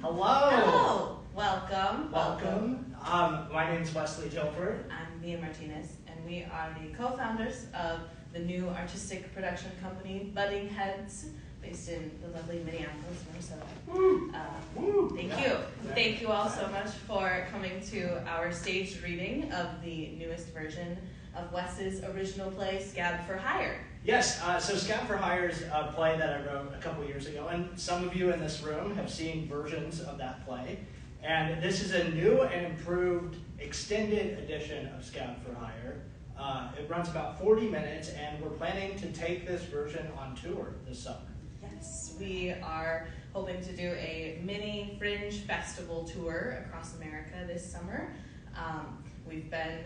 Hello. Hello. Welcome. Welcome. My name's Wesley Tilford. I'm Mia Martinez, and we are the co-founders of the new artistic production company, Budding Heads, based in the lovely Minneapolis, Minnesota. Thank you. Thank you all so much for coming to our staged reading of the newest version of Wes's original play, Scab for Hire. Yes, so Scab for Hire is a play that I wrote a couple years ago, and some of you in this room have seen versions of that play. And this is a new and improved extended edition of Scab for Hire. It runs about 40 minutes, and we're planning to take this version on tour this summer. Yes, we are hoping to do a mini fringe festival tour across America this summer. We've been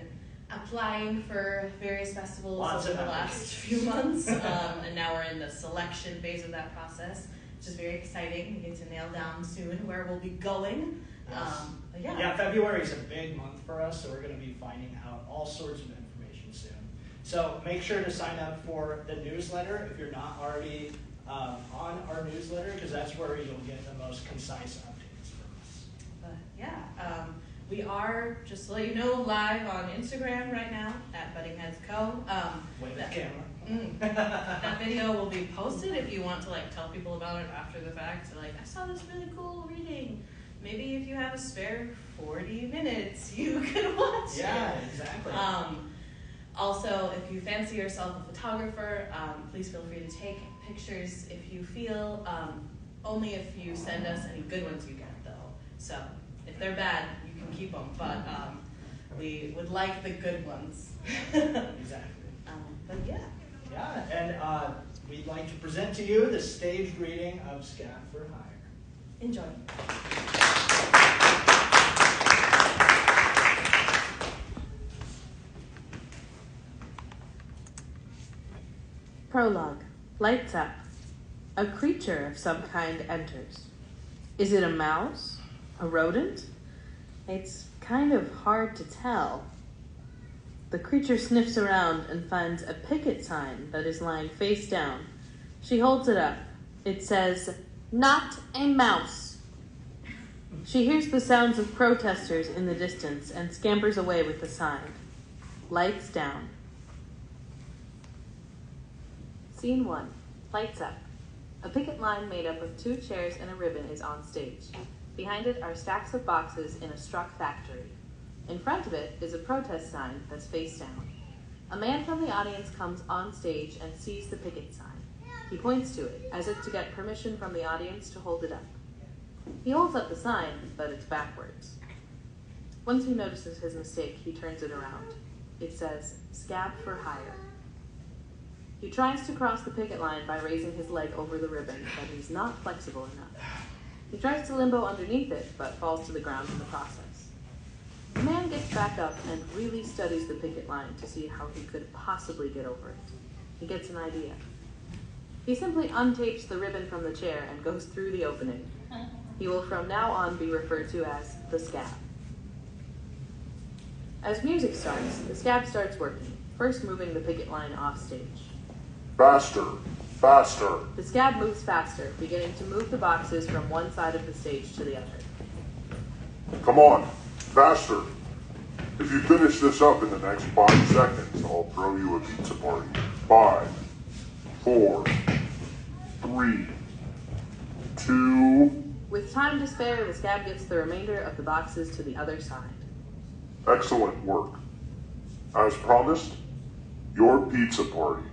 applying for various festivals over the last few months, and now we're in the selection phase of that process, which is very exciting. We get to nail down soon where we'll be going. Yes. Yeah, February is a big month for us, so we're going to be finding out all sorts of information soon. So make sure to sign up for the newsletter if you're not already on our newsletter, because that's where you'll get the most concise updates from us. We are, just to let you know, live on Instagram right now at Budding Heads Co. Wave the camera. That video will be posted if you want to tell people about it after the fact. So I saw this really cool reading. Maybe if you have a spare 40 minutes, you can watch it. Yeah, exactly. Also, if you fancy yourself a photographer, please feel free to take pictures if you feel. Only if you send us any good ones you get, though. So if they're bad, you can keep them. But we would like the good ones. Exactly. But yeah. Yeah, and we'd like to present to you the staged reading of Scab for Hire. Enjoy. Prologue. Lights up. A creature of some kind enters. Is it a mouse? A rodent? It's kind of hard to tell. The creature sniffs around and finds a picket sign that is lying face down. She holds it up. It says, "Not a mouse." She hears the sounds of protesters in the distance and scampers away with the sign. Lights down. Scene 1. Lights up. A picket line made up of 2 chairs and a ribbon is on stage. Behind it are stacks of boxes in a struck factory. In front of it is a protest sign that's face down. A man from the audience comes on stage and sees the picket sign. He points to it, as if to get permission from the audience to hold it up. He holds up the sign, but it's backwards. Once he notices his mistake, he turns it around. It says, "Scab for Hire." He tries to cross the picket line by raising his leg over the ribbon, but he's not flexible enough. He tries to limbo underneath it, but falls to the ground in the process. The man gets back up and really studies the picket line to see how he could possibly get over it. He gets an idea. He simply untapes the ribbon from the chair and goes through the opening. He will from now on be referred to as the Scab. As music starts, the Scab starts working, first moving the picket line off stage. Faster, faster. The Scab moves faster, beginning to move the boxes from one side of the stage to the other. Come on, faster. If you finish this up in the next 5 seconds, I'll throw you a pizza party. 5, 4, 3, 2. With time to spare, the Scab gets the remainder of the boxes to the other side. Excellent work. As promised, your pizza party.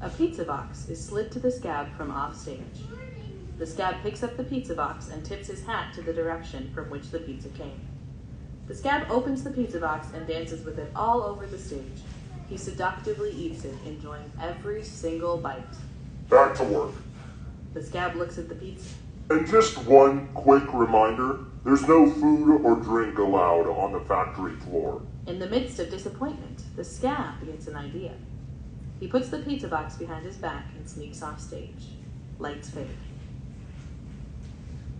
A pizza box is slid to the Scab from off stage. The Scab picks up the pizza box and tips his hat to the direction from which the pizza came. The Scab opens the pizza box and dances with it all over the stage. He seductively eats it, enjoying every single bite. Back to work. The Scab looks at the pizza. And just one quick reminder, there's no food or drink allowed on the factory floor. In the midst of disappointment, the Scab gets an idea. He puts the pizza box behind his back and sneaks off stage. Lights fade.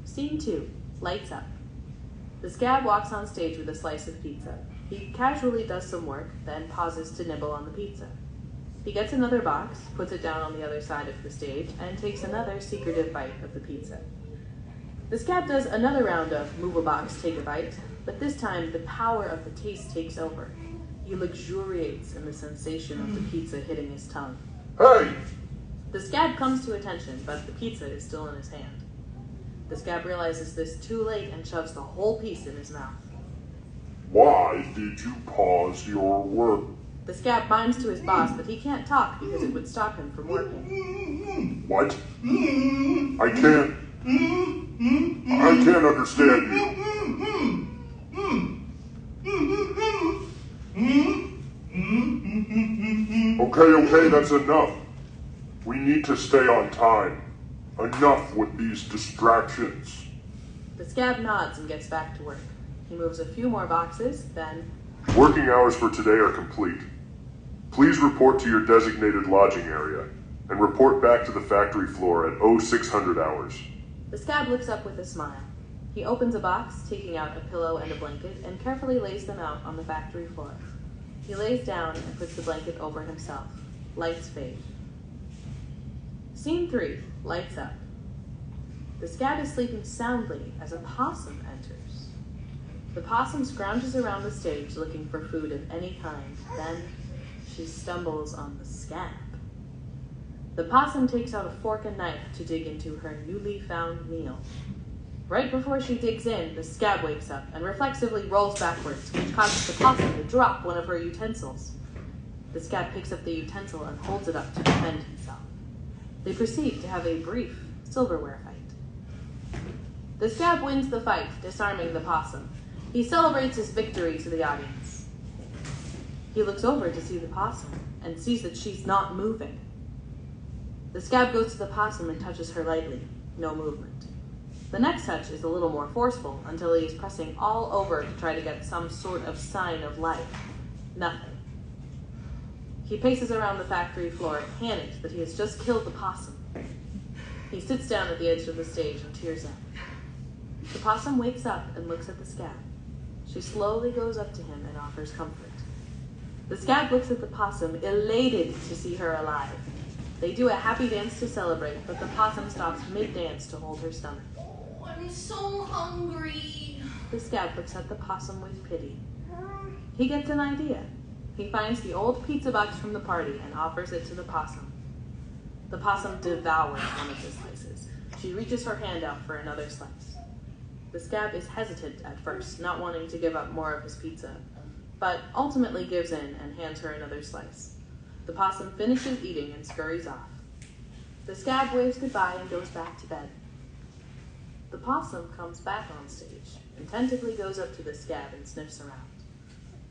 Scene 2. Lights up. The Scab walks on stage with a slice of pizza. He casually does some work, then pauses to nibble on the pizza. He gets another box, puts it down on the other side of the stage, and takes another secretive bite of the pizza. The Scab does another round of move a box, take a bite, but this time the power of the taste takes over. He luxuriates in the sensation of the pizza hitting his tongue. Hey! The Scab comes to attention, but the pizza is still in his hand. The Scab realizes this too late and shoves the whole piece in his mouth. Why did you pause your work? The Scab mimes to his boss that he can't talk because it would stop him from working. What? I can't understand you. Okay, that's enough. We need to stay on time. Enough with these distractions. The Scab nods and gets back to work. He moves a few more boxes, then... Working hours for today are complete. Please report to your designated lodging area and report back to the factory floor at 0600 hours. The Scab looks up with a smile. He opens a box, taking out a pillow and a blanket, and carefully lays them out on the factory floor. He lays down and puts the blanket over himself. Lights fade. Scene 3, lights up. The Scab is sleeping soundly as a possum enters. The possum scrounges around the stage looking for food of any kind. Then she stumbles on the Scab. The possum takes out a fork and knife to dig into her newly found meal. Right before she digs in, the Scab wakes up and reflexively rolls backwards, which causes the possum to drop one of her utensils. The Scab picks up the utensil and holds it up to defend himself. They proceed to have a brief silverware fight. The Scab wins the fight, disarming the possum. He celebrates his victory to the audience. He looks over to see the possum and sees that she's not moving. The Scab goes to the possum and touches her lightly. No movement. The next touch is a little more forceful until he is pressing all over to try to get some sort of sign of life. Nothing. He paces around the factory floor, panicked that he has just killed the possum. He sits down at the edge of the stage and tears up. The possum wakes up and looks at the Scab. She slowly goes up to him and offers comfort. The Scab looks at the possum, elated to see her alive. They do a happy dance to celebrate, but the possum stops mid-dance to hold her stomach. Oh, I'm so hungry. The Scab looks at the possum with pity. He gets an idea. He finds the old pizza box from the party and offers it to the possum. The possum devours one of the slices. She reaches her hand out for another slice. The Scab is hesitant at first, not wanting to give up more of his pizza, but ultimately gives in and hands her another slice. The possum finishes eating and scurries off. The Scab waves goodbye and goes back to bed. The possum comes back on stage and tentatively goes up to the Scab and sniffs around.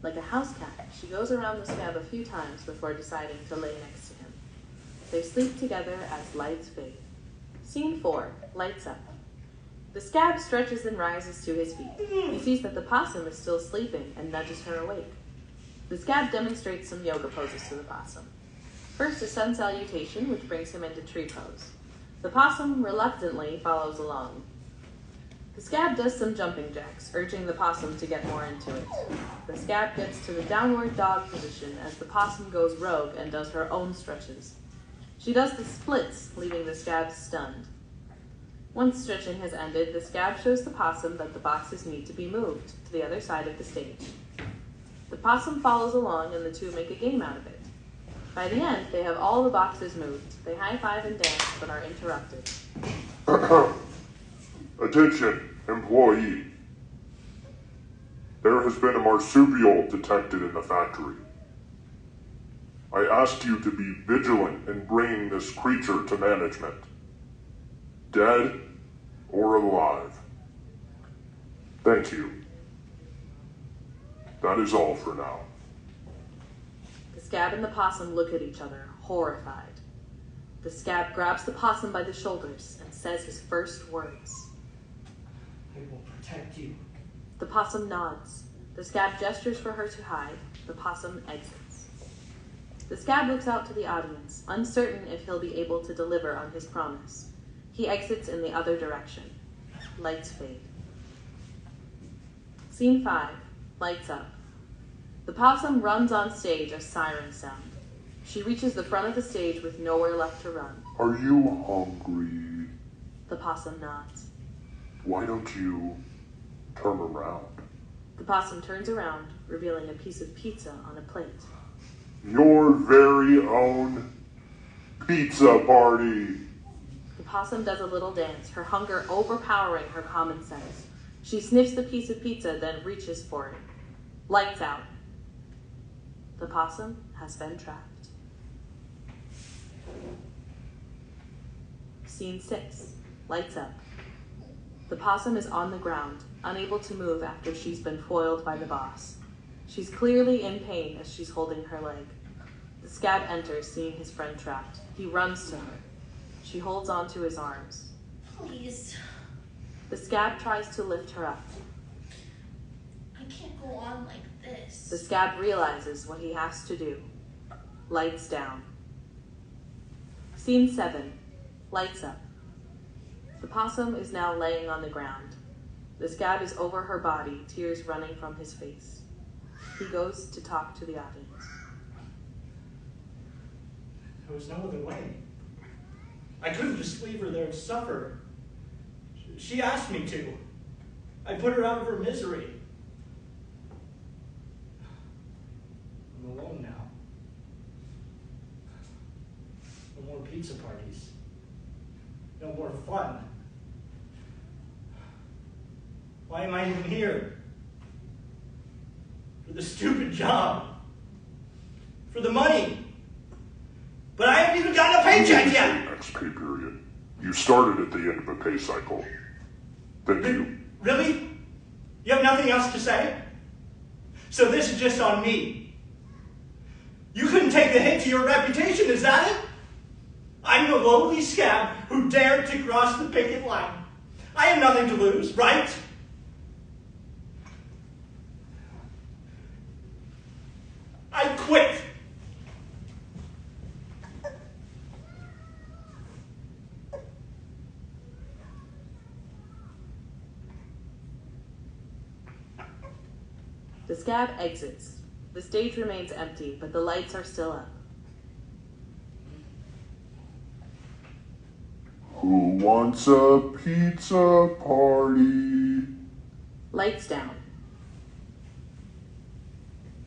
Like a house cat, she goes around the Scab a few times before deciding to lay next to him. They sleep together as lights fade. Scene 4, lights up. The Scab stretches and rises to his feet. He sees that the possum is still sleeping and nudges her awake. The Scab demonstrates some yoga poses to the possum. First, a sun salutation, which brings him into tree pose. The possum reluctantly follows along. The Scab does some jumping jacks, urging the possum to get more into it. The Scab gets to the downward dog position as the possum goes rogue and does her own stretches. She does the splits, leaving the Scab stunned. Once stretching has ended, the Scab shows the possum that the boxes need to be moved to the other side of the stage. The possum follows along and the two make a game out of it. By the end, they have all the boxes moved. They high-five and dance, but are interrupted. Attention, employee. There has been a marsupial detected in the factory. I ask you to be vigilant in bringing this creature to management. Dead or alive. Thank you. That is all for now. The Scab and the possum look at each other, horrified. The Scab grabs the possum by the shoulders and says his first words. I will protect you. The possum nods. The Scab gestures for her to hide. The possum exits. The Scab looks out to the audience, uncertain if he'll be able to deliver on his promise. He exits in the other direction. Lights fade. Scene 5. Lights up. The possum runs on stage as sirens sound. She reaches the front of the stage with nowhere left to run. Are you hungry? The possum nods. Why don't you turn around? The possum turns around, revealing a piece of pizza on a plate. Your very own pizza party. The possum does a little dance, her hunger overpowering her common sense. She sniffs the piece of pizza, then reaches for it. Lights out. The possum has been trapped. Scene 6. Lights up. The possum is on the ground, unable to move after she's been foiled by the boss. She's clearly in pain as she's holding her leg. The scab enters, seeing his friend trapped. He runs to her. She holds onto his arms. Please. The scab tries to lift her up. I can't go on like this. The scab realizes what he has to do. Lights down. Scene 7. Lights up. The possum is now laying on the ground. The scab is over her body, tears running from his face. He goes to talk to the audience. There was no other way. I couldn't just leave her there to suffer. She asked me to. I put her out of her misery. I'm alone now. No more pizza parties. No more fun. Why am I even here? For the stupid job. For the money. But I haven't even gotten a paycheck yet! Next pay period. You started at the end of a pay cycle. Then you... Really? You have nothing else to say? So this is just on me. You couldn't take the hit to your reputation, is that it? I'm the lowly scab who dared to cross the picket line. I have nothing to lose, right? I quit. The scab exits. The stage remains empty, but the lights are still up. Who wants a pizza party? Lights down.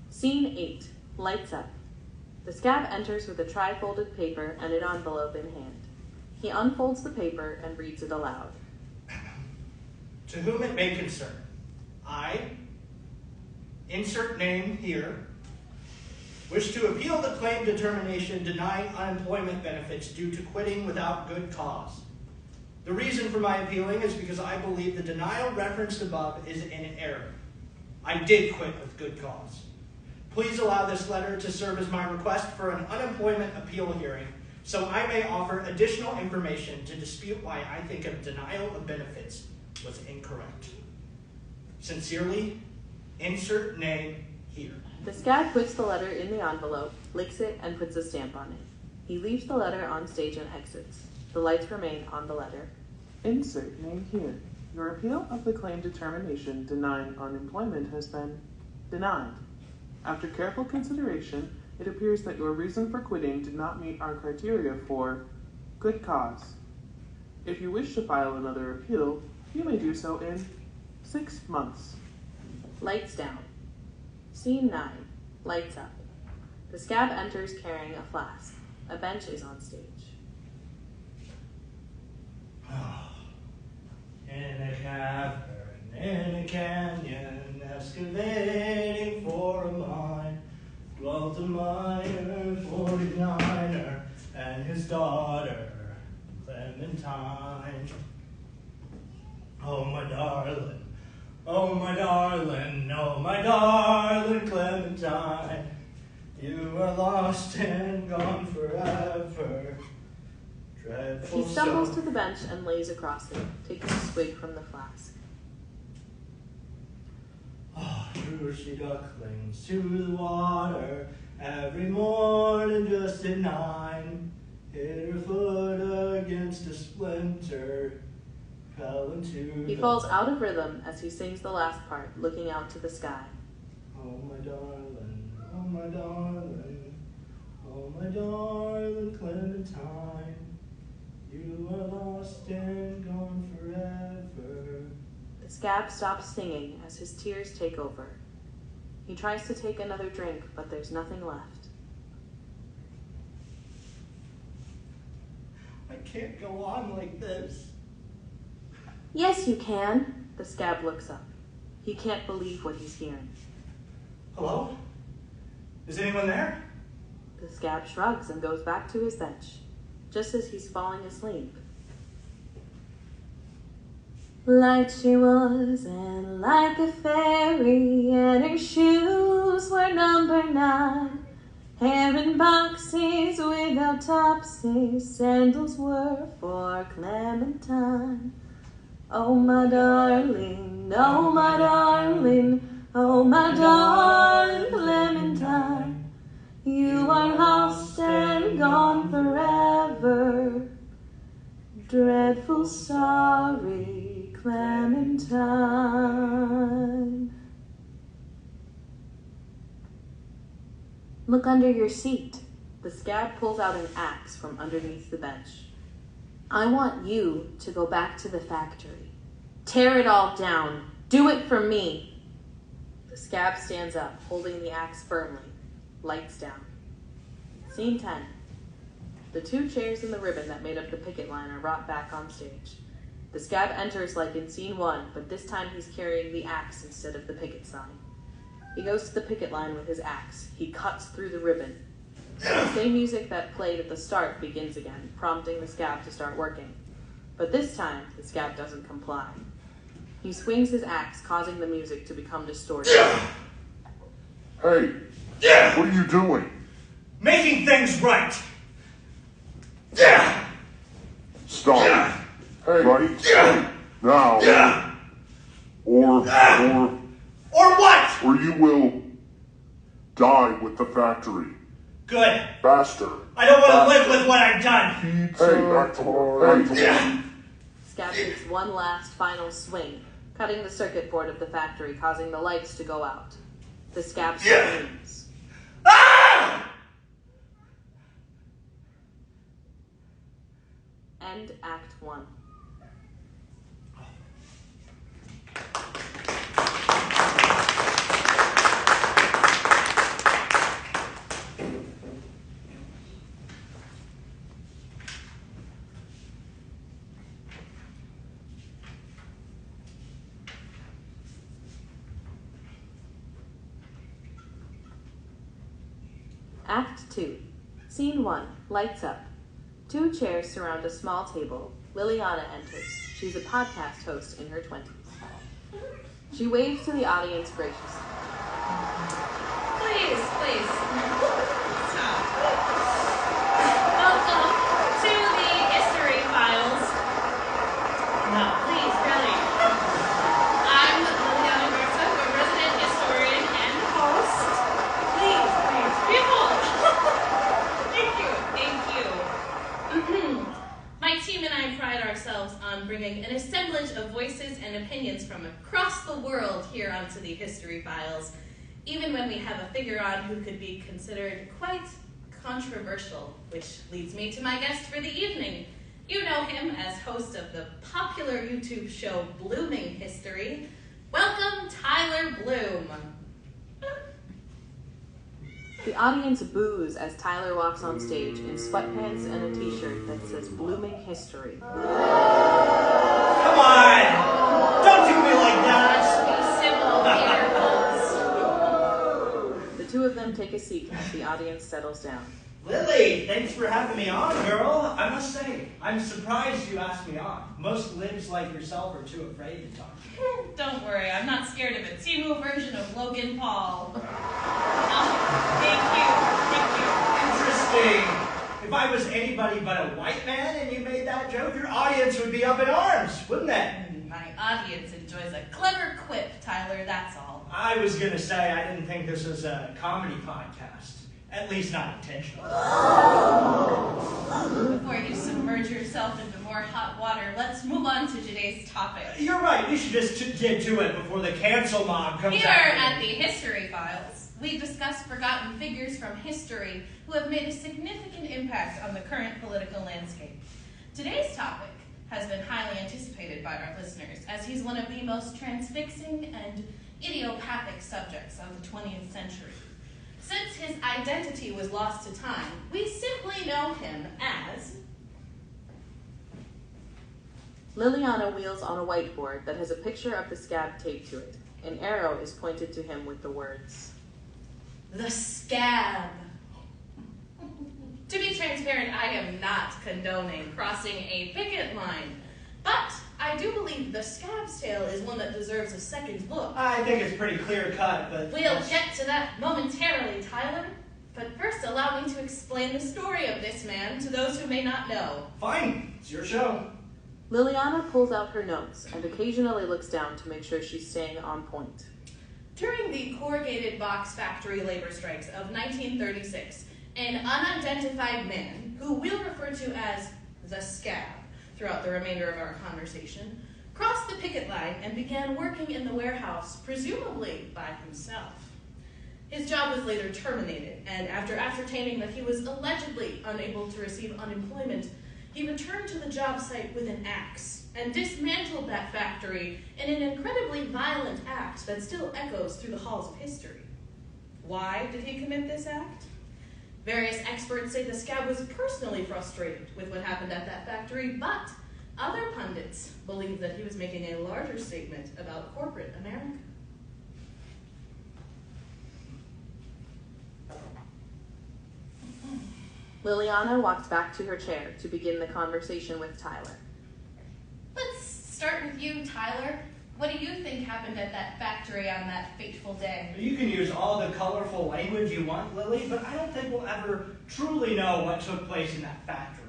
Scene 8. Lights up. The scab enters with a tri-folded paper and an envelope in hand. He unfolds the paper and reads it aloud. To whom it may concern, I, insert name here, wish to appeal the claim determination denying unemployment benefits due to quitting without good cause. The reason for my appealing is because I believe the denial referenced above is in error. I did quit with good cause. Please allow this letter to serve as my request for an unemployment appeal hearing so I may offer additional information to dispute why I think a denial of benefits was incorrect. Sincerely, insert name here. The scab puts the letter in the envelope, licks it, and puts a stamp on it. He leaves the letter on stage and exits. The lights remain on the letter. Insert name here. Your appeal of the claim determination denying unemployment has been denied. After careful consideration, it appears that your reason for quitting did not meet our criteria for good cause. If you wish to file another appeal, you may do so in 6 months. Lights down. Scene 9. Lights up. The scab enters carrying a flask. A bench is on stage. In a cavern, in a canyon, excavating for a mine, dwelt a miner, 49er, and his daughter, Clementine. Oh, my darling, oh, my darling, oh, my darling Clementine, you are lost and gone forever. Dreadful He stumbles soul. to the bench and lays across it, taking a swig from the flask. Oh, true she ducklings to the water every morning just at 9. Hit her foot against a splinter, fell into He the... falls out of rhythm as he sings the last part, looking out to the sky. Oh, my darling, oh, my darling, oh, my darling Clementine, you are lost and gone forever. Scab stops singing as his tears take over. He tries to take another drink, but there's nothing left. I can't go on like this. Yes, you can. The Scab looks up. He can't believe what he's hearing. Hello? Is anyone there? The Scab shrugs and goes back to his bench, just as he's falling asleep. Light she was, and like a fairy, and her shoes were number 9. Hair in boxes without topsies, sandals were for Clementine. Oh my darling, oh my darling, oh my darling Clementine, you are lost and gone forever. Dreadful sorry Clementine. Look under your seat. The Scab pulls out an axe from underneath the bench. I want you to go back to the factory. Tear it all down. Do it for me. The Scab stands up, holding the axe firmly. Lights down. Scene 10. The 2 chairs and the ribbon that made up the picket line are brought back on stage. The Scab enters like in scene 1, but this time he's carrying the axe instead of the picket sign. He goes to the picket line with his axe. He cuts through the ribbon. The same music that played at the start begins again, prompting the Scab to start working. But this time, the Scab doesn't comply. He swings his axe, causing the music to become distorted. Hey, what are you doing? Making things right. Stop. Hey, right now. Or what? Or you will die with the factory. Good. Faster. I don't want to live with what I've done. Hey, back to work. Scab takes one last final swing, cutting the circuit board of the factory, causing the lights to go out. The Scab screams. Ah! End Act 1. Act 2. Scene 1. Lights up. 2 chairs surround a small table. Liliana enters. She's a podcast host in her 20s. She waves to the audience graciously. Please. Stop. Welcome to the History Files. No, please, really. I'm Liliana Garza, your resident historian and host. Please, people. Thank you. My team and I pride ourselves on bringing an assemblage of voices and opinions from across the world here onto the History Files, even when we have a figure on who could be considered quite controversial, which leads me to my guest for the evening. You know him as host of the popular YouTube show Blooming History. Welcome, Tyler Bloom. The audience boos as Tyler walks on stage in sweatpants and a t-shirt that says Blooming History. Come on! Don't do me like that! The 2 of them take a seat as the audience settles down. Lily, thanks for having me on, girl. I must say, I'm surprised you asked me on. Most libs like yourself are too afraid to talk to me. Don't worry, I'm not scared of a Timu version of Logan Paul. Thank you. Interesting. If I was anybody but a white man and you made that joke, your audience would be up in arms, wouldn't it? My audience enjoys a clever quip, Tyler, that's all. I was going to say I didn't think this was a comedy podcast. At least not intentionally. Before you submerge yourself into more hot water, let's move on to today's topic. You're right, we should just get to it before the cancel mob comes Here out. at the History Files, we discuss forgotten figures from history who have made a significant impact on the current political landscape. Today's topic has been highly anticipated by our listeners, as he's one of the most transfixing and idiopathic subjects of the 20th century. Since his identity was lost to time, we simply know him as... Liliana wheels on a whiteboard that has a picture of the Scab taped to it. An arrow is pointed to him with the words, The Scab. To be transparent, I am not condoning crossing a picket line, but I do believe the Scab's tale is one that deserves a second look. I think it's pretty clear cut, but... We'll get to that momentarily, Tyler, but first allow me to explain the story of this man to those who may not know. Fine, it's your show. Liliana pulls out her notes and occasionally looks down to make sure she's staying on point. During the corrugated box factory labor strikes of 1936, an unidentified man, who we'll refer to as the Scab throughout the remainder of our conversation, crossed the picket line and began working in the warehouse, presumably by himself. His job was later terminated, and after ascertaining that he was allegedly unable to receive unemployment, he returned to the job site with an axe and dismantled that factory in an incredibly violent act that still echoes through the halls of history. Why did he commit this act? Various experts say the Scab was personally frustrated with what happened at that factory, but other pundits believe that he was making a larger statement about corporate America. Liliana walks back to her chair to begin the conversation with Tyler. Let's start with you, Tyler. What do you think happened at that factory on that fateful day? You can use all the colorful language you want, Lily, but I don't think we'll ever truly know what took place in that factory.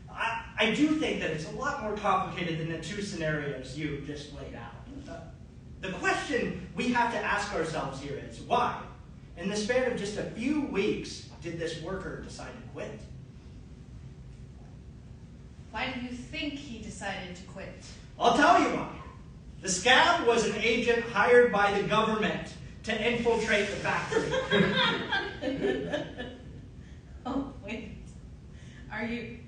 I do think that it's a lot more complicated than the two scenarios you just laid out. The question we have to ask ourselves here is, why, in the span of just a few weeks, did this worker decide to quit? Why do you think he decided to quit? I'll tell you why. The Scab was an agent hired by the government to infiltrate the factory. Oh, wait. Are you...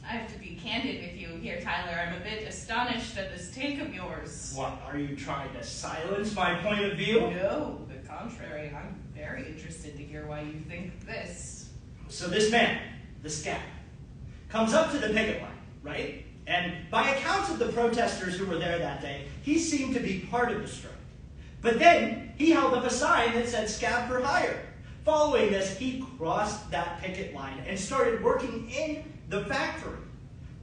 I have to be candid with you here, Tyler. I'm a bit astonished at this take of yours. What, are you trying to silence my point of view? No, the contrary. I'm very interested to hear why you think this. So this man, the Scab, comes up to the picket line, right? And by accounts of the protesters who were there that day, he seemed to be part of the strike. But then he held up a sign that said Scab for hire. Following this, he crossed that picket line and started working in the factory.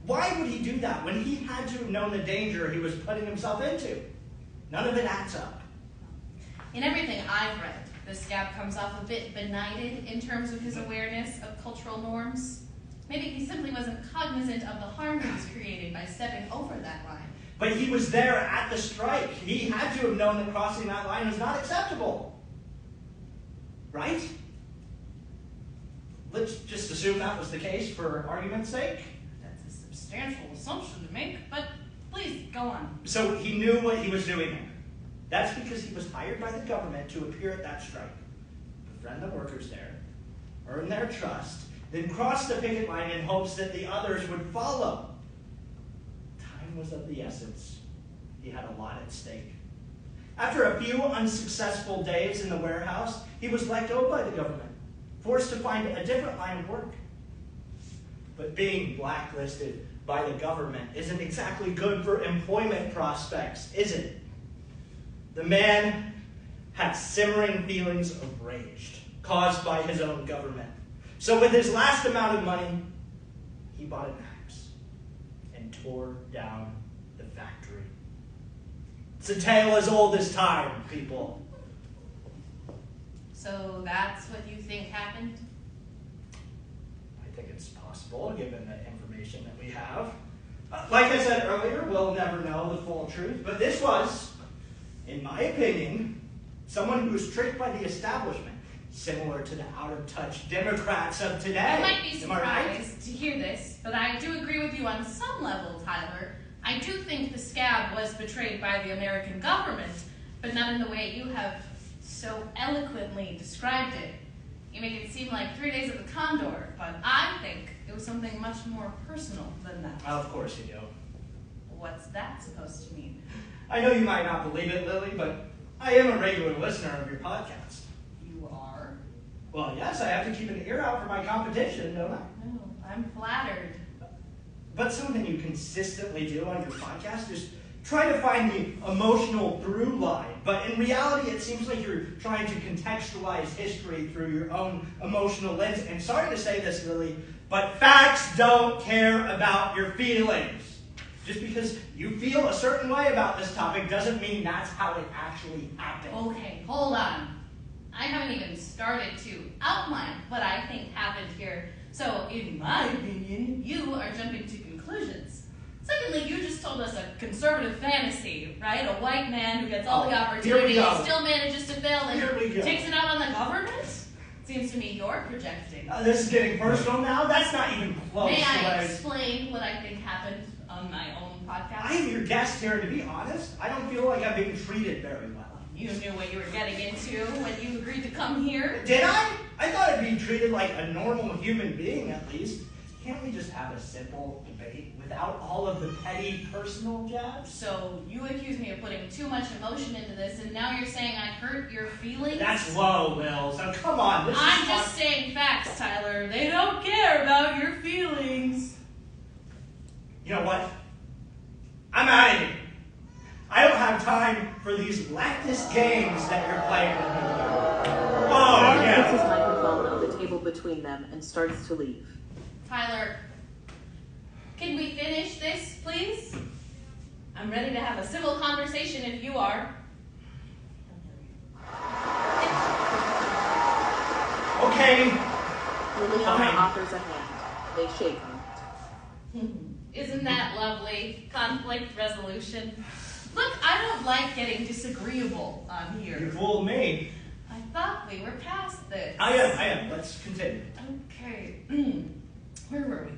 Why would he do that when he had to have known the danger he was putting himself into? None of it adds up. In everything I've read, the Scab comes off a bit benighted in terms of his awareness of cultural norms. Maybe he simply wasn't cognizant of the harm he was creating by stepping over that line. But he was there at the strike. He had to have known that crossing that line was not acceptable. Right? Let's just assume that was the case for argument's sake. That's a substantial assumption to make, but please, go on. So he knew what he was doing there. That's because he was hired by the government to appear at that strike, befriend the workers there, earn their trust, then cross the picket line in hopes that the others would follow. Time was of the essence. He had a lot at stake. After a few unsuccessful days in the warehouse, he was let go by the government, forced to find a different line of work. But being blacklisted by the government isn't exactly good for employment prospects, is it? The man had simmering feelings of rage caused by his own government. So with his last amount of money, he bought an axe and tore down the factory. It's a tale as old as time, people. So that's what you think happened? I think it's possible, given the information that we have. Like I said earlier, we'll never know the full truth, but this was, in my opinion, someone who was tricked by the establishment, similar to the out-of-touch Democrats of today. I might be Am I right? surprised to hear this, but I do agree with you on some level, Tyler. I do think the Scab was betrayed by the American government, but not in the way you have so eloquently described it. You make it seem like 3 days at the Condor, but I think it was something much more personal than that. Of course you do. What's that supposed to mean? I know you might not believe it, Lily, but I am a regular listener of your podcast. You are? Well, yes, I have to keep an ear out for my competition, don't I? Oh, I'm flattered. But something you consistently do on your podcast is try to find the emotional through line. But in reality, it seems like you're trying to contextualize history through your own emotional lens. And sorry to say this, Lily, but facts don't care about your feelings. Just because you feel a certain way about this topic doesn't mean that's how it actually happened. Okay, hold on. I haven't even started to outline what I think happened here. So, in my opinion, you are jumping to conclusions. Secondly, you just told us a conservative fantasy, right? A white man who gets all the opportunity and still manages to fail and takes it out on the government? Seems to me you're projecting. This is getting personal now. That's not even close. May I explain what I think happened on my own podcast? I am your guest here, and to be honest, I don't feel like I'm being treated very well. You knew what you were getting into when you agreed to come here? Did I? I thought I'd be treated like a normal human being, at least. Can't we just have a simple debate without all of the petty personal jabs? So you accuse me of putting too much emotion into this, and now you're saying I hurt your feelings? That's low, Will. So come on. I'm just saying facts, Tyler. They don't care about your feelings. You know what? I'm out of here. I don't have time for these leftist games that you're playing with me. Oh, Tyler yeah. puts his microphone on the table between them and starts to leave. Tyler, can we finish this, please? I'm ready to have a civil conversation if you are. Okay. Liliana offers a hand. They shake hands. Isn't that lovely? Conflict resolution. Look, I don't like getting disagreeable on You here. fooled me. I thought we were past this. I am. Let's continue. Okay. Where were we?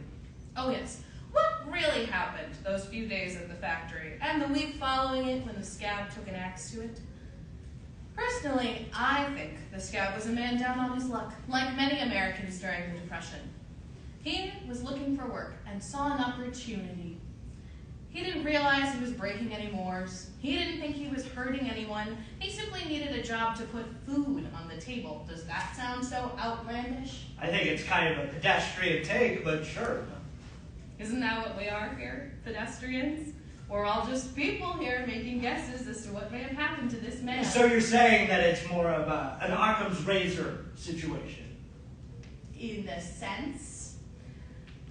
Oh, yes. What really happened those few days at the factory and the week following it when the Scab took an axe to it? Personally, I think the Scab was a man down on his luck, like many Americans during the Depression. He was looking for work and saw an opportunity. He didn't realize he was breaking any mores. He didn't think he was hurting anyone. He simply needed a job to put food on the table. Does that sound so outlandish? I think it's kind of a pedestrian take, but sure. Isn't that what we are here, pedestrians? We're all just people here making guesses as to what may have happened to this man. So you're saying that it's more of an Occam's razor situation? In a sense.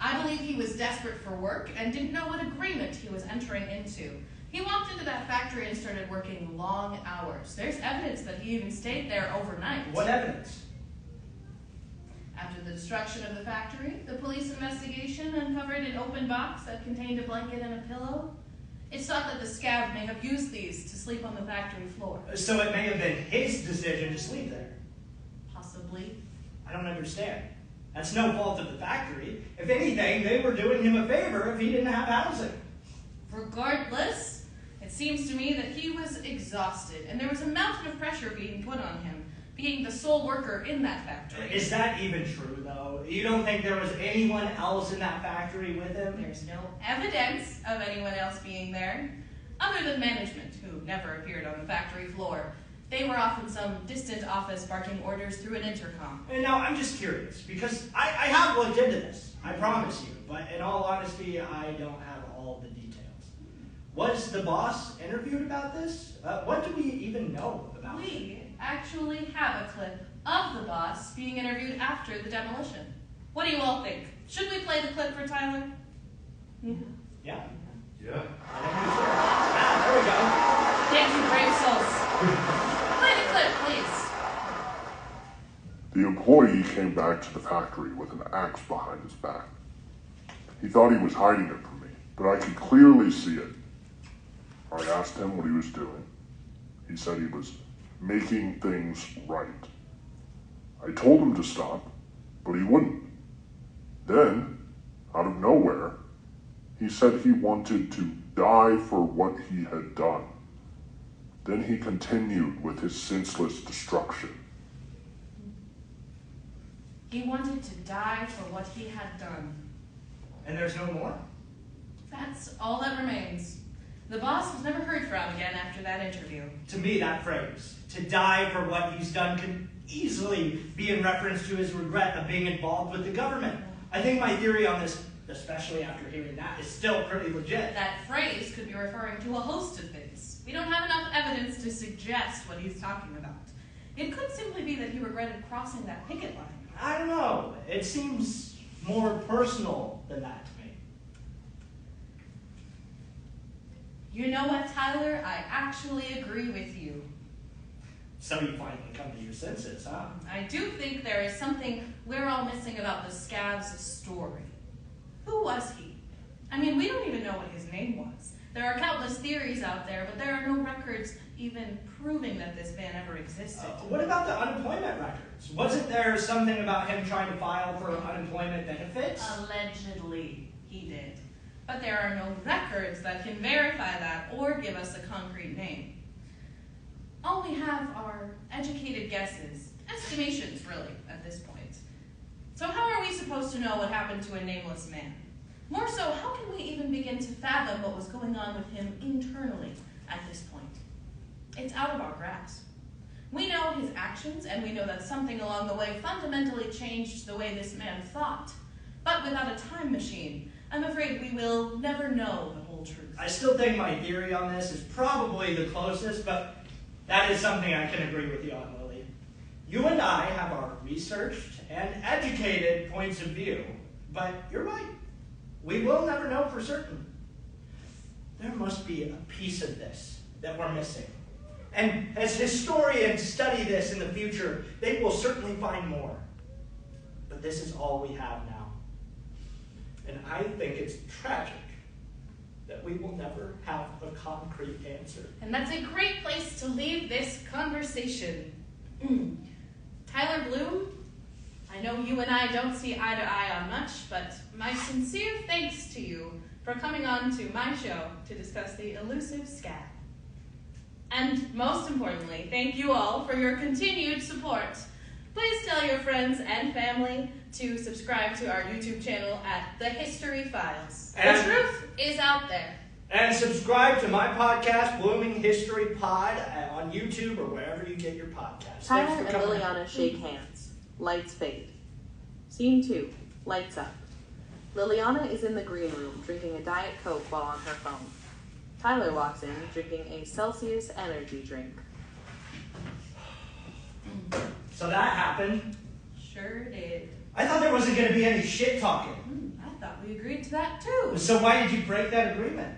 I believe he was desperate for work and didn't know what agreement he was entering into. He walked into that factory and started working long hours. There's evidence that he even stayed there overnight. What evidence? After the destruction of the factory, the police investigation uncovered an open box that contained a blanket and a pillow. It's thought that the Scab may have used these to sleep on the factory floor. So it may have been his decision to sleep there. Possibly. I don't understand. That's no fault of the factory. If anything, they were doing him a favor if he didn't have housing. Regardless, it seems to me that he was exhausted, and there was a mountain of pressure being put on him, being the sole worker in that factory. Is that even true, though? You don't think there was anyone else in that factory with him? There's no evidence of anyone else being there, other than management, who never appeared on the factory floor. They were off in some distant office barking orders through an intercom. And now, I'm just curious, because I have looked into this, I promise you, but in all honesty, I don't have all the details. Was the boss interviewed about this? What do we even know about it? We actually have a clip of the boss being interviewed after the demolition. What do you all think? Should we play the clip for Tyler? Yeah. Yeah. I think we should. Ah, there we go. Thank you, brave souls. Play the clip, please. The employee came back to the factory with an axe behind his back. He thought he was hiding it from me, but I could clearly see it. I asked him what he was doing. He said he was making things right. I told him to stop, but he wouldn't. Then, out of nowhere, he said he wanted to die for what he had done. Then he continued with his senseless destruction. He wanted to die for what he had done. And there's no more? That's all that remains. The boss was never heard from again after that interview. To me, that phrase, to die for what he's done, can easily be in reference to his regret of being involved with the government. I think my theory on this, especially after hearing that, is still pretty legit. That phrase could be referring to a host of things. We don't have enough evidence to suggest what he's talking about. It could simply be that he regretted crossing that picket line. I don't know. It seems more personal than that to me. You know what, Tyler? I actually agree with you. So you finally come to your senses, huh? I do think there is something we're all missing about the Scab's story. Who was he? I mean, we don't even know what his name was. There are countless theories out there, but there are no records even proving that this man ever existed. What about the unemployment records? Wasn't there something about him trying to file for unemployment benefits? Allegedly, he did. But there are no records that can verify that or give us a concrete name. All we have are educated guesses, estimations really, at this point. So how are we supposed to know what happened to a nameless man? More so, how can we even begin to fathom what was going on with him internally at this point? It's out of our grasp. We know his actions, and we know that something along the way fundamentally changed the way this man thought. But without a time machine, I'm afraid we will never know the whole truth. I still think my theory on this is probably the closest, but that is something I can agree with you on, Lily. You and I have our researched and educated points of view, but you're right. We will never know for certain. There must be a piece of this that we're missing. And as historians study this in the future, they will certainly find more. But this is all we have now. And I think it's tragic that we will never have a concrete answer. And that's a great place to leave this conversation. Tyler Bloom, I know you and I don't see eye to eye on much, but my sincere thanks to you for coming on to my show to discuss the elusive Scab. And most importantly, thank you all for your continued support. Please tell your friends and family to subscribe to our YouTube channel at The History Files. The truth is out there. And subscribe to my podcast, Blooming History Pod, on YouTube or wherever you get your podcasts. Tyler and Liliana shake hands. Lights fade. Scene 2. Lights up. Liliana is in the green room drinking a Diet Coke while on her phone. Tyler walks in drinking a Celsius energy drink. So that happened. Sure did. I thought there wasn't going to be any shit talking. I thought we agreed to that too. So why did you break that agreement?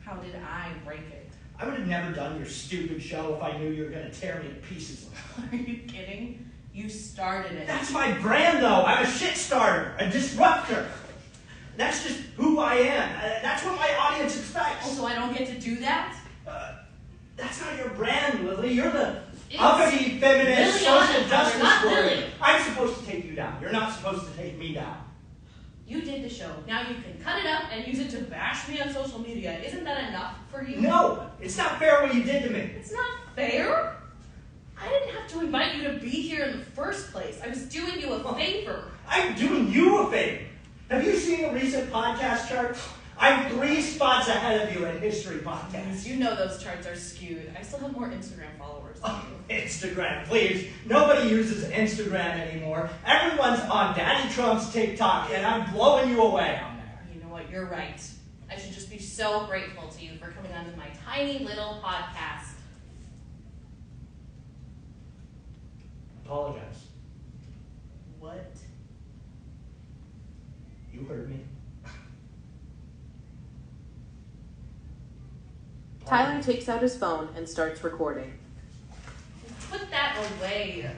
How did I break it? I would have never done your stupid show if I knew you were going to tear me to pieces. Are you kidding? You started it. That's my brand, though. I'm a shit starter, a disruptor. That's just who I am. That's what my audience expects. Oh, so I don't get to do that? That's not your brand, Lily. You're the uppity, feminist, Liliana, social justice not warrior. Lily. I'm supposed to take you down. You're not supposed to take me down. You did the show. Now you can cut it up and use it to bash me on social media. Isn't that enough for you? No, it's not fair what you did to me. It's not fair. I didn't have to invite you to be here in the first place. I was doing you a favor. I'm doing you a favor. Have you seen the recent podcast charts? I'm 3 spots ahead of you in history podcasts. You know those charts are skewed. I still have more Instagram followers than you. Instagram, please. Nobody uses Instagram anymore. Everyone's on Daddy Trump's TikTok, and I'm blowing you away on there. You know what? You're right. I should just be so grateful to you for coming onto my tiny little podcast. Apologize. What? You heard me. Tyler takes out his phone and starts recording. Put that away.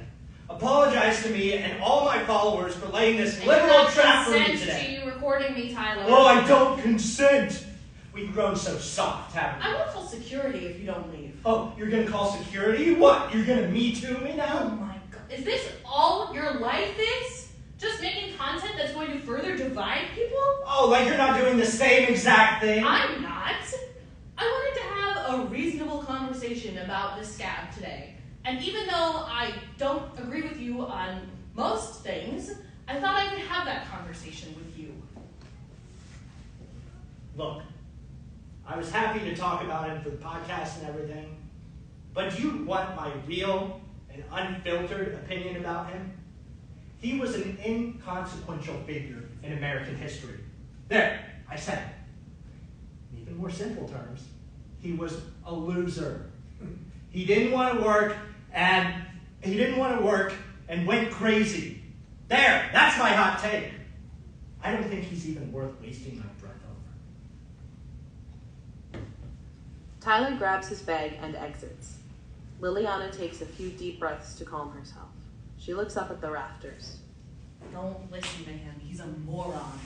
Apologize to me and all my followers for laying this literal trap for me consent today. to you recording me, Tyler. Oh, I don't consent. We've grown so soft, haven't we? I will call security if you don't leave. Oh, you're gonna call security? What? You're gonna Me Too me Oh now? my god. Is this all your life is? Just making content that's going to further divide people? Oh, like you're not doing the same exact thing? I'm not. I wanted to have a reasonable conversation about the Scab today. And even though I don't agree with you on most things, I thought I could have that conversation with you. Look, I was happy to talk about him for the podcast and everything, but do you want my real and unfiltered opinion about him? He was an inconsequential figure in American history. There, I said it. In even more simple terms, he was a loser. He didn't want to work and went crazy. There, that's my hot take. I don't think he's even worth wasting my breath over. Tyler grabs his bag and exits. Liliana takes a few deep breaths to calm herself. She looks up at the rafters. Don't listen to him. He's a moron.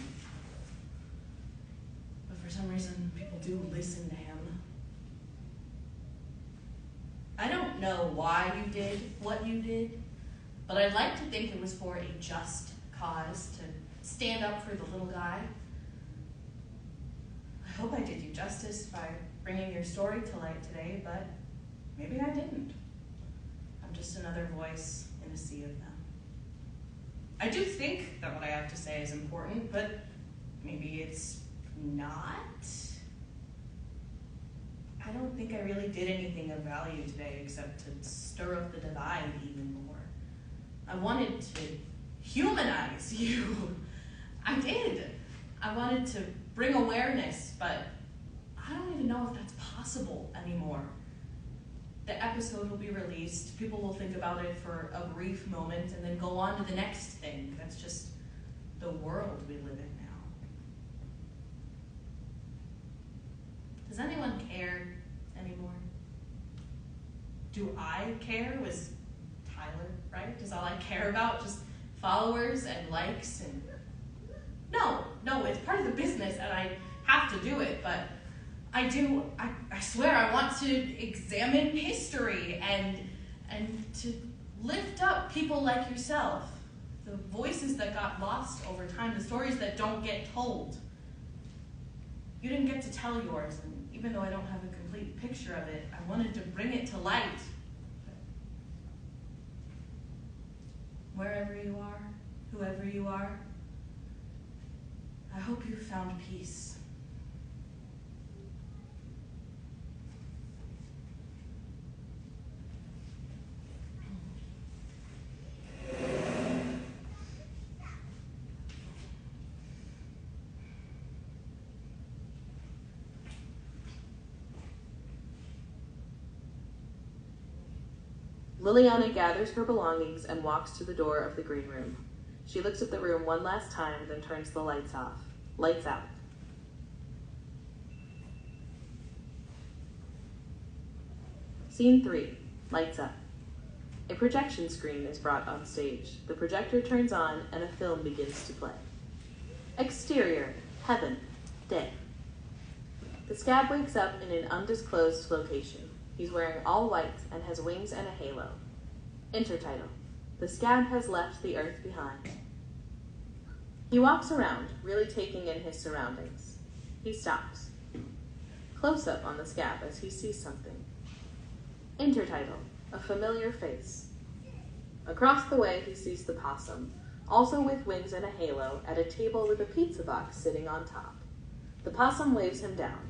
But for some reason, people do listen to him. I don't know why you did what you did, but I'd like to think it was for a just cause, to stand up for the little guy. I hope I did you justice by bringing your story to light today, but maybe I didn't. I'm just another voice in a sea of them. I do think that what I have to say is important, but maybe it's not. I don't think I really did anything of value today except to stir up the divide even more. I wanted to humanize you. I did. I wanted to bring awareness, but I don't even know if that's possible anymore. The episode will be released, people will think about it for a brief moment, and then go on to the next thing. That's just the world we live in now. Does anyone care anymore? Do I care? Was Tyler, right? Is all I care about just followers and likes? And no, it's part of the business and I have to do it, but I swear I want to examine history and to lift up people like yourself, the voices that got lost over time, the stories that don't get told. You didn't get to tell yours, and even though I don't have a complete picture of it, I wanted to bring it to light. Wherever you are, whoever you are, I hope you found peace. Liliana gathers her belongings and walks to the door of the green room. She looks at the room one last time, then turns the lights off. Lights out. Scene 3. Lights up. A projection screen is brought on stage. The projector turns on and a film begins to play. Exterior. Heaven. Day. The Scab wakes up in an undisclosed location. He's wearing all white and has wings and a halo. Intertitle: The Scab has left the earth behind. He walks around, really taking in his surroundings. He stops. Close up on the Scab as he sees something. Intertitle: A familiar face. Across the way he sees the possum, also with wings and a halo, at a table with a pizza box sitting on top. The possum waves him down.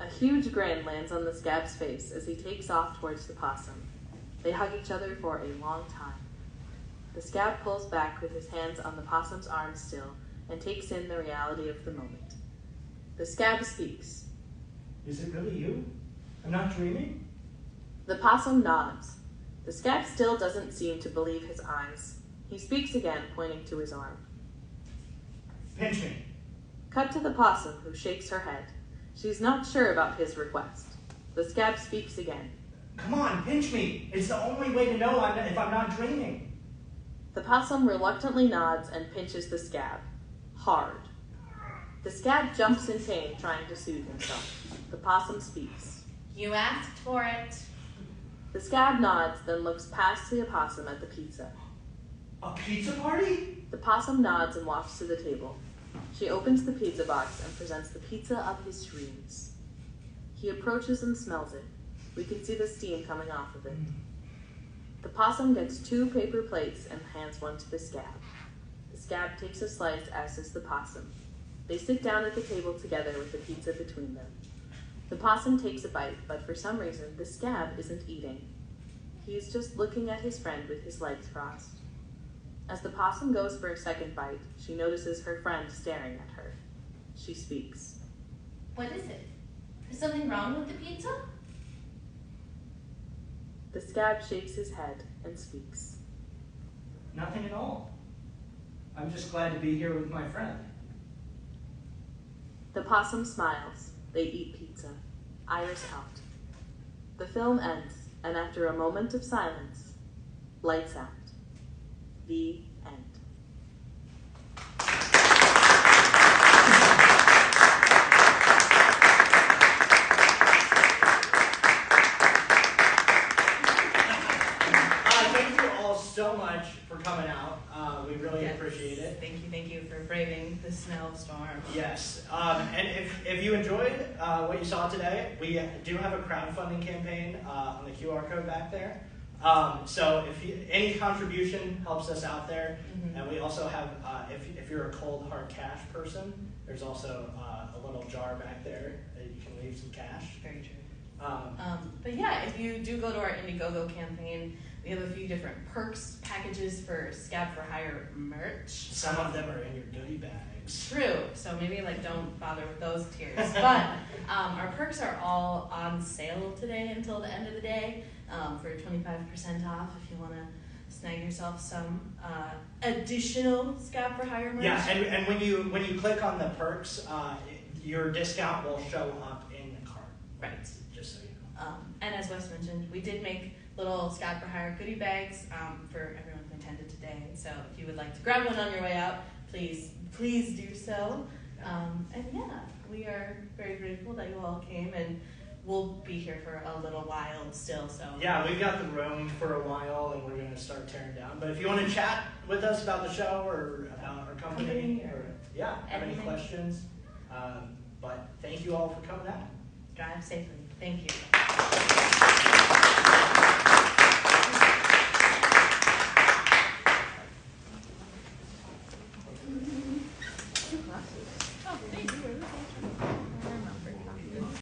A huge grin lands on the Scab's face as he takes off towards the possum. They hug each other for a long time. The Scab pulls back with his hands on the possum's arms still and takes in the reality of the moment. The Scab speaks. Is it really you? I'm not dreaming? The possum nods. The Scab still doesn't seem to believe his eyes. He speaks again, pointing to his arm. Pinch me. Cut to the possum, who shakes her head. She's not sure about his request. The Scab speaks again. Come on, pinch me. It's the only way to know if I'm not dreaming. The possum reluctantly nods and pinches the Scab. Hard. The Scab jumps in pain, trying to soothe himself. The possum speaks. You asked for it. The Scab nods, then looks past the opossum at the pizza. A pizza party? The possum nods and walks to the table. She opens the pizza box and presents the pizza of his dreams. He approaches and smells it. We can see the steam coming off of it. The possum gets 2 paper plates and hands one to the Scab. The Scab takes a slice, as does the possum. They sit down at the table together with the pizza between them. The possum takes a bite, but for some reason, the Scab isn't eating. He is just looking at his friend with his legs crossed. As the possum goes for a second bite, she notices her friend staring at her. She speaks. What is it? Is something wrong with the pizza? The Scab shakes his head and speaks. Nothing at all. I'm just glad to be here with my friend. The possum smiles. They eat pizza. Iris out. The film ends, and after a moment of silence, lights out. The end. Thank you all so much for coming out. We really appreciate it. Thank you for braving the snowstorm. Yes, and if you enjoyed what you saw today, we do have a crowdfunding campaign on the QR code back there. So any contribution helps us out there, and we also have, if you're a cold hard cash person, there's also a little jar back there that you can leave some cash. Very true. But yeah, if you do go to our Indiegogo campaign, we have a few different perks packages for Scab for Hire merch. Some of them are in your goodie bags. True, so maybe don't bother with those tiers. But our perks are all on sale today until the end of the day for 25% off if you want to snag yourself some additional Scab for Hire merch. Yeah, and when you click on the perks, your discount will show up in the cart. Right. Just so you know. And as Wes mentioned, we did make little Scab for Hire goodie bags for everyone who attended today. So if you would like to grab one on your way out, please do so. And yeah, we are very grateful that you all came, and we'll be here for a little while still. So yeah, we've got the room for a while, and we're going to start tearing down. But if you want to chat with us about the show or about our company, or have any questions, but thank you all for coming out. Drive safely. Thank you.